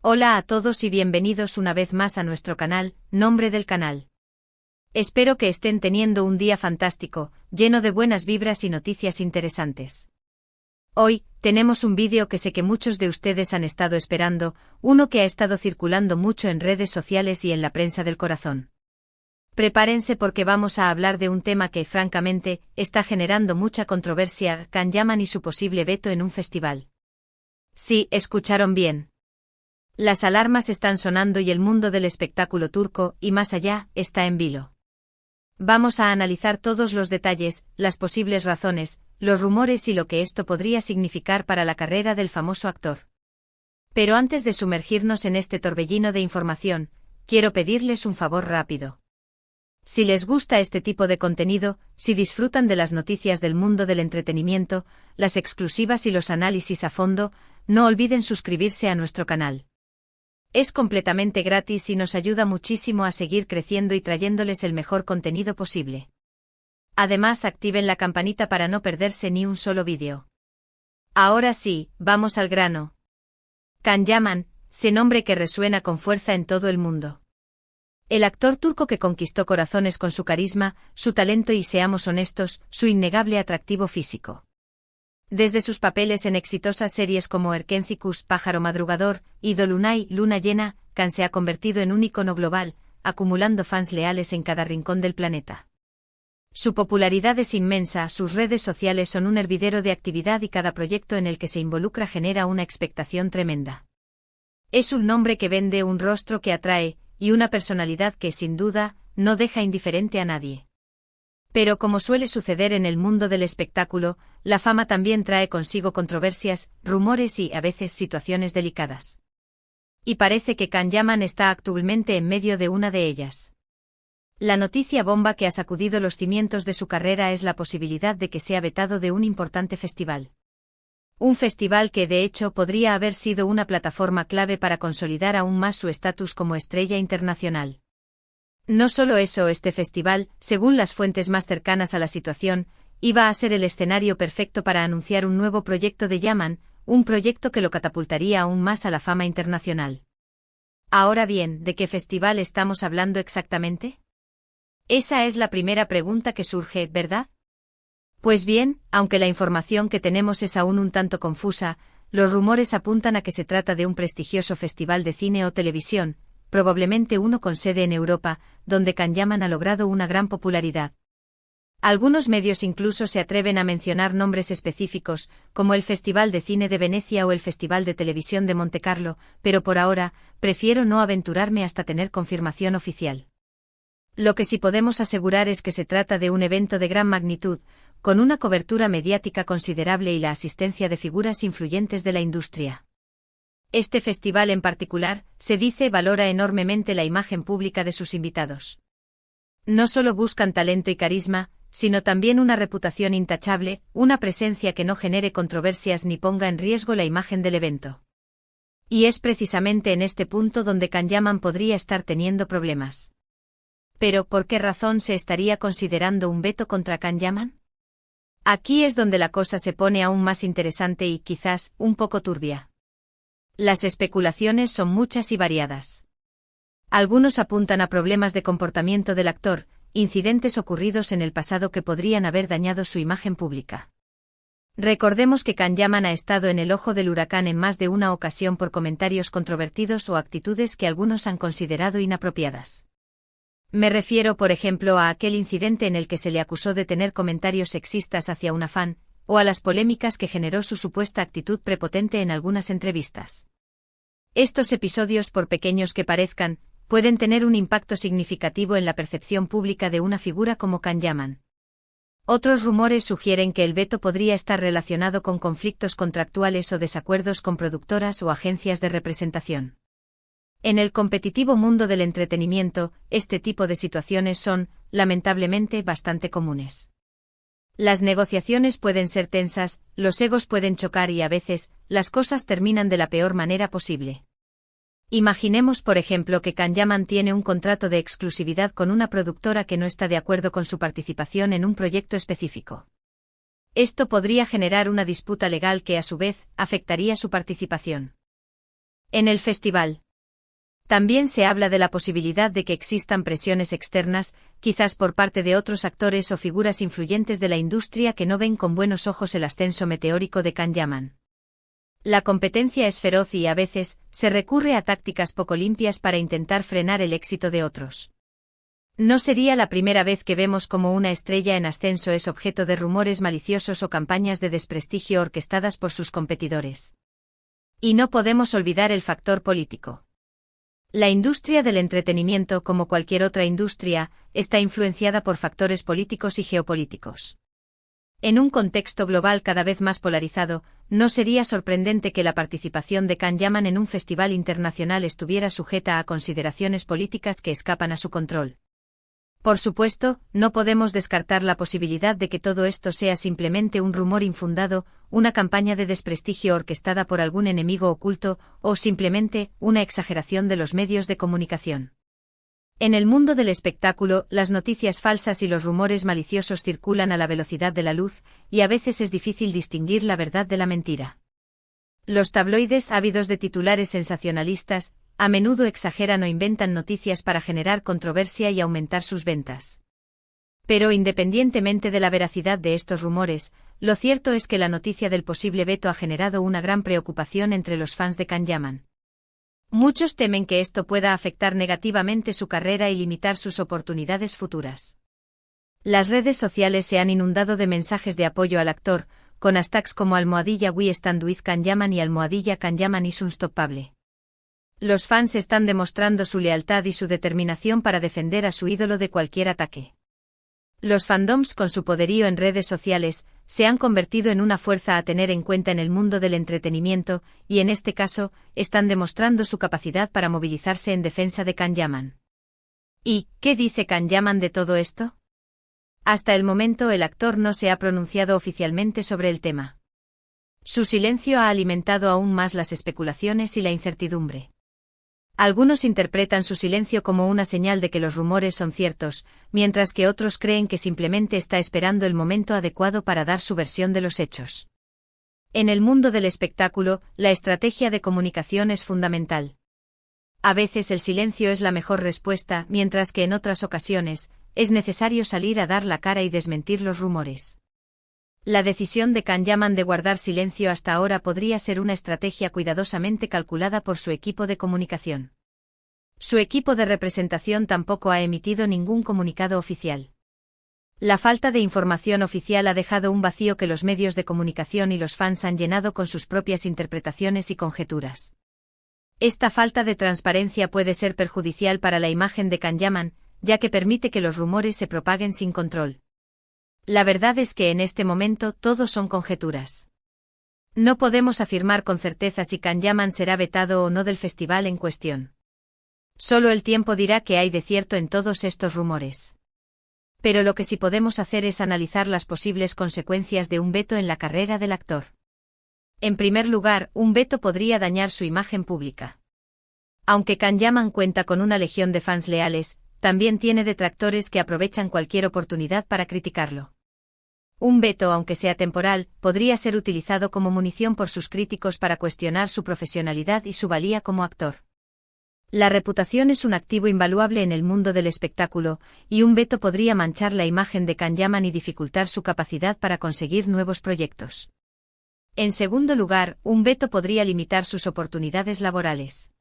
Hola a todos y bienvenidos una vez más a nuestro canal, Nombre del Canal. Espero que estén teniendo un día fantástico, lleno de buenas vibras y noticias interesantes. Hoy, tenemos un vídeo que sé que muchos de ustedes han estado esperando, uno que ha estado circulando mucho en redes sociales y en la prensa del corazón. Prepárense porque vamos a hablar de un tema que, francamente, está generando mucha controversia: Can Yaman y su posible veto en un festival. Sí, escucharon bien. Las alarmas están sonando y el mundo del espectáculo turco, y más allá, está en vilo. Vamos a analizar todos los detalles, las posibles razones, los rumores y lo que esto podría significar para la carrera del famoso actor. Pero antes de sumergirnos en este torbellino de información, quiero pedirles un favor rápido. Si les gusta este tipo de contenido, si disfrutan de las noticias del mundo del entretenimiento, las exclusivas y los análisis a fondo, no olviden suscribirse a nuestro canal. Es completamente gratis y nos ayuda muchísimo a seguir creciendo y trayéndoles el mejor contenido posible. Además, activen la campanita para no perderse ni un solo vídeo. Ahora sí, vamos al grano. Can Yaman, ese nombre que resuena con fuerza en todo el mundo. El actor turco que conquistó corazones con su carisma, su talento y, seamos honestos, su innegable atractivo físico. Desde sus papeles en exitosas series como Erkencikus, Pájaro Madrugador, y Dolunay, Luna Llena, Can se ha convertido en un ícono global, acumulando fans leales en cada rincón del planeta. Su popularidad es inmensa, sus redes sociales son un hervidero de actividad y cada proyecto en el que se involucra genera una expectación tremenda. Es un nombre que vende, un rostro que atrae, y una personalidad que, sin duda, no deja indiferente a nadie. Pero como suele suceder en el mundo del espectáculo, la fama también trae consigo controversias, rumores y, a veces, situaciones delicadas. Y parece que Can Yaman está actualmente en medio de una de ellas. La noticia bomba que ha sacudido los cimientos de su carrera es la posibilidad de que sea vetado de un importante festival. Un festival que, de hecho, podría haber sido una plataforma clave para consolidar aún más su estatus como estrella internacional. No solo eso, este festival, según las fuentes más cercanas a la situación, iba a ser el escenario perfecto para anunciar un nuevo proyecto de Yaman, un proyecto que lo catapultaría aún más a la fama internacional. Ahora bien, ¿de qué festival estamos hablando exactamente? Esa es la primera pregunta que surge, ¿verdad? Pues bien, aunque la información que tenemos es aún un tanto confusa, los rumores apuntan a que se trata de un prestigioso festival de cine o televisión, probablemente uno con sede en Europa, donde Can Yaman ha logrado una gran popularidad. Algunos medios incluso se atreven a mencionar nombres específicos, como el Festival de Cine de Venecia o el Festival de Televisión de Montecarlo, pero por ahora, prefiero no aventurarme hasta tener confirmación oficial. Lo que sí podemos asegurar es que se trata de un evento de gran magnitud, con una cobertura mediática considerable y la asistencia de figuras influyentes de la industria. Este festival en particular, se dice, valora enormemente la imagen pública de sus invitados. No solo buscan talento y carisma, sino también una reputación intachable, una presencia que no genere controversias ni ponga en riesgo la imagen del evento. Y es precisamente en este punto donde Can Yaman podría estar teniendo problemas. Pero, ¿por qué razón se estaría considerando un veto contra Can Yaman? Aquí es donde la cosa se pone aún más interesante y, quizás, un poco turbia. Las especulaciones son muchas y variadas. Algunos apuntan a problemas de comportamiento del actor, incidentes ocurridos en el pasado que podrían haber dañado su imagen pública. Recordemos que Can Yaman ha estado en el ojo del huracán en más de una ocasión por comentarios controvertidos o actitudes que algunos han considerado inapropiadas. Me refiero, por ejemplo, a aquel incidente en el que se le acusó de tener comentarios sexistas hacia una fan, o a las polémicas que generó su supuesta actitud prepotente en algunas entrevistas. Estos episodios, por pequeños que parezcan, pueden tener un impacto significativo en la percepción pública de una figura como Can Yaman. Otros rumores sugieren que el veto podría estar relacionado con conflictos contractuales o desacuerdos con productoras o agencias de representación. En el competitivo mundo del entretenimiento, este tipo de situaciones son, lamentablemente, bastante comunes. Las negociaciones pueden ser tensas, los egos pueden chocar y a veces, las cosas terminan de la peor manera posible. Imaginemos, por ejemplo, que Can Yaman tiene un contrato de exclusividad con una productora que no está de acuerdo con su participación en un proyecto específico. Esto podría generar una disputa legal que, a su vez, afectaría su participación. En el festival. También se habla de la posibilidad de que existan presiones externas, quizás por parte de otros actores o figuras influyentes de la industria que no ven con buenos ojos el ascenso meteórico de Can Yaman. La competencia es feroz y a veces se recurre a tácticas poco limpias para intentar frenar el éxito de otros. No sería la primera vez que vemos cómo una estrella en ascenso es objeto de rumores maliciosos o campañas de desprestigio orquestadas por sus competidores. Y no podemos olvidar el factor político. La industria del entretenimiento, como cualquier otra industria, está influenciada por factores políticos y geopolíticos. En un contexto global cada vez más polarizado, no sería sorprendente que la participación de Can Yaman en un festival internacional estuviera sujeta a consideraciones políticas que escapan a su control. Por supuesto, no podemos descartar la posibilidad de que todo esto sea simplemente un rumor infundado, una campaña de desprestigio orquestada por algún enemigo oculto, o simplemente una exageración de los medios de comunicación. En el mundo del espectáculo, las noticias falsas y los rumores maliciosos circulan a la velocidad de la luz, y a veces es difícil distinguir la verdad de la mentira. Los tabloides, ávidos de titulares sensacionalistas, a menudo exageran o inventan noticias para generar controversia y aumentar sus ventas. Pero independientemente de la veracidad de estos rumores, lo cierto es que la noticia del posible veto ha generado una gran preocupación entre los fans de Can Yaman. Muchos temen que esto pueda afectar negativamente su carrera y limitar sus oportunidades futuras. Las redes sociales se han inundado de mensajes de apoyo al actor, con hashtags como #We Stand With Can Yaman y #Can Yaman is Unstoppable. Los fans están demostrando su lealtad y su determinación para defender a su ídolo de cualquier ataque. Los fandoms, con su poderío en redes sociales, se han convertido en una fuerza a tener en cuenta en el mundo del entretenimiento, y en este caso, están demostrando su capacidad para movilizarse en defensa de Can Yaman. ¿Y qué dice Can Yaman de todo esto? Hasta el momento el actor no se ha pronunciado oficialmente sobre el tema. Su silencio ha alimentado aún más las especulaciones y la incertidumbre. Algunos interpretan su silencio como una señal de que los rumores son ciertos, mientras que otros creen que simplemente está esperando el momento adecuado para dar su versión de los hechos. En el mundo del espectáculo, la estrategia de comunicación es fundamental. A veces el silencio es la mejor respuesta, mientras que en otras ocasiones, es necesario salir a dar la cara y desmentir los rumores. La decisión de Can Yaman de guardar silencio hasta ahora podría ser una estrategia cuidadosamente calculada por su equipo de comunicación. Su equipo de representación tampoco ha emitido ningún comunicado oficial. La falta de información oficial ha dejado un vacío que los medios de comunicación y los fans han llenado con sus propias interpretaciones y conjeturas. Esta falta de transparencia puede ser perjudicial para la imagen de Can Yaman, ya que permite que los rumores se propaguen sin control. La verdad es que en este momento todo son conjeturas. No podemos afirmar con certeza si Can Yaman será vetado o no del festival en cuestión. Solo el tiempo dirá qué hay de cierto en todos estos rumores. Pero lo que sí podemos hacer es analizar las posibles consecuencias de un veto en la carrera del actor. En primer lugar, un veto podría dañar su imagen pública. Aunque Can Yaman cuenta con una legión de fans leales, también tiene detractores que aprovechan cualquier oportunidad para criticarlo. Un veto, aunque sea temporal, podría ser utilizado como munición por sus críticos para cuestionar su profesionalidad y su valía como actor. La reputación es un activo invaluable en el mundo del espectáculo, y un veto podría manchar la imagen de Can Yaman y dificultar su capacidad para conseguir nuevos proyectos. En segundo lugar, un veto podría limitar sus oportunidades laborales.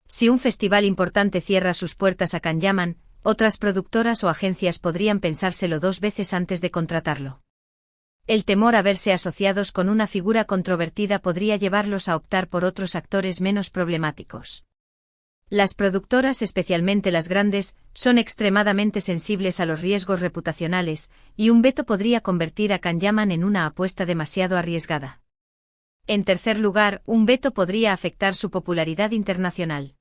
Si un festival importante cierra sus puertas a Can Yaman, otras productoras o agencias podrían pensárselo 2 veces antes de contratarlo. El temor a verse asociados con una figura controvertida podría llevarlos a optar por otros actores menos problemáticos. Las productoras, especialmente las grandes, son extremadamente sensibles a los riesgos reputacionales, y un veto podría convertir a Can Yaman en una apuesta demasiado arriesgada. En tercer lugar, un veto podría afectar su popularidad internacional.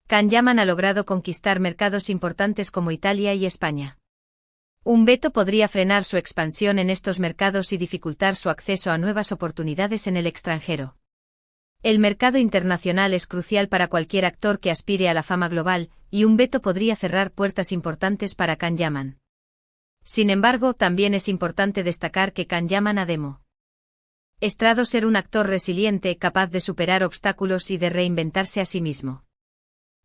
Can Yaman ha logrado conquistar mercados importantes como Italia y España. Un veto podría frenar su expansión en estos mercados y dificultar su acceso a nuevas oportunidades en el extranjero. El mercado internacional es crucial para cualquier actor que aspire a la fama global, y un veto podría cerrar puertas importantes para Can Yaman. Sin embargo, también es importante destacar que Can Yaman ha demostrado Estrado ser un actor resiliente, capaz de superar obstáculos y de reinventarse a sí mismo.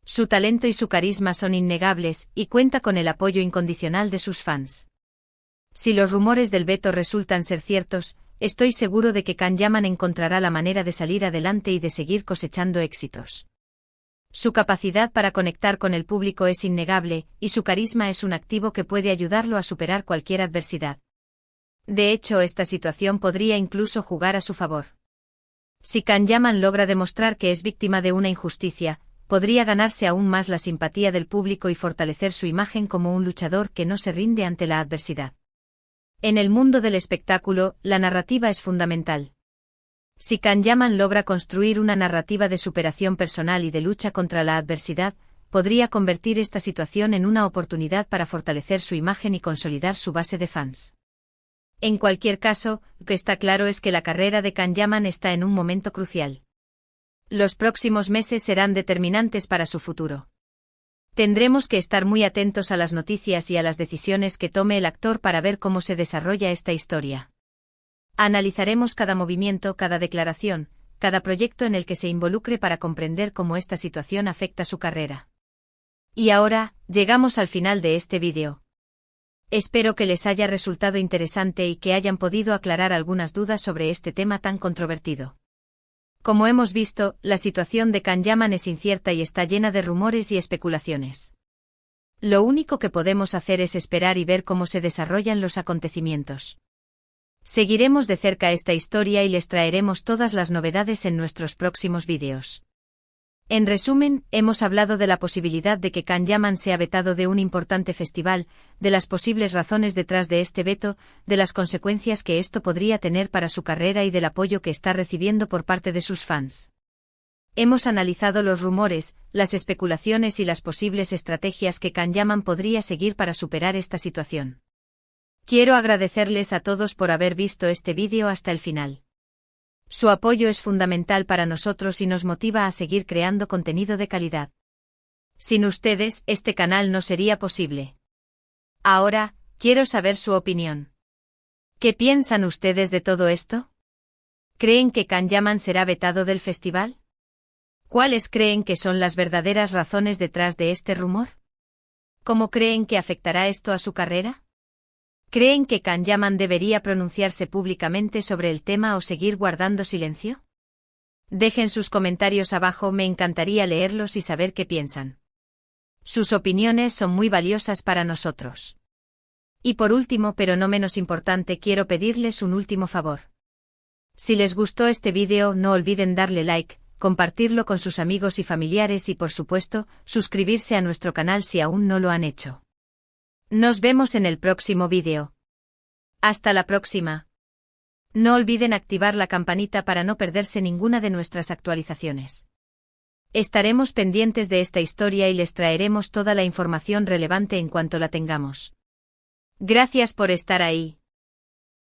Su talento y su carisma son innegables, y cuenta con el apoyo incondicional de sus fans. Si los rumores del veto resultan ser ciertos, estoy seguro de que Can Yaman encontrará la manera de salir adelante y de seguir cosechando éxitos. Su capacidad para conectar con el público es innegable, y su carisma es un activo que puede ayudarlo a superar cualquier adversidad. De hecho, esta situación podría incluso jugar a su favor. Si Can Yaman logra demostrar que es víctima de una injusticia, podría ganarse aún más la simpatía del público y fortalecer su imagen como un luchador que no se rinde ante la adversidad. En el mundo del espectáculo, la narrativa es fundamental. Si Can Yaman logra construir una narrativa de superación personal y de lucha contra la adversidad, podría convertir esta situación en una oportunidad para fortalecer su imagen y consolidar su base de fans. En cualquier caso, lo que está claro es que la carrera de Can Yaman está en un momento crucial. Los próximos meses serán determinantes para su futuro. Tendremos que estar muy atentos a las noticias y a las decisiones que tome el actor para ver cómo se desarrolla esta historia. Analizaremos cada movimiento, cada declaración, cada proyecto en el que se involucre para comprender cómo esta situación afecta su carrera. Y ahora, llegamos al final de este vídeo. Espero que les haya resultado interesante y que hayan podido aclarar algunas dudas sobre este tema tan controvertido. Como hemos visto, la situación de Can Yaman es incierta y está llena de rumores y especulaciones. Lo único que podemos hacer es esperar y ver cómo se desarrollan los acontecimientos. Seguiremos de cerca esta historia y les traeremos todas las novedades en nuestros próximos vídeos. En resumen, hemos hablado de la posibilidad de que Can Yaman sea vetado de un importante festival, de las posibles razones detrás de este veto, de las consecuencias que esto podría tener para su carrera y del apoyo que está recibiendo por parte de sus fans. Hemos analizado los rumores, las especulaciones y las posibles estrategias que Can Yaman podría seguir para superar esta situación. Quiero agradecerles a todos por haber visto este vídeo hasta el final. Su apoyo es fundamental para nosotros y nos motiva a seguir creando contenido de calidad. Sin ustedes, este canal no sería posible. Ahora, quiero saber su opinión. ¿Qué piensan ustedes de todo esto? ¿Creen que Can Yaman será vetado del festival? ¿Cuáles creen que son las verdaderas razones detrás de este rumor? ¿Cómo creen que afectará esto a su carrera? ¿Creen que Can Yaman debería pronunciarse públicamente sobre el tema o seguir guardando silencio? Dejen sus comentarios abajo, me encantaría leerlos y saber qué piensan. Sus opiniones son muy valiosas para nosotros. Y por último, pero no menos importante, quiero pedirles un último favor. Si les gustó este vídeo, no olviden darle like, compartirlo con sus amigos y familiares y por supuesto, suscribirse a nuestro canal si aún no lo han hecho. Nos vemos en el próximo vídeo. Hasta la próxima. No olviden activar la campanita para no perderse ninguna de nuestras actualizaciones. Estaremos pendientes de esta historia y les traeremos toda la información relevante en cuanto la tengamos. Gracias por estar ahí.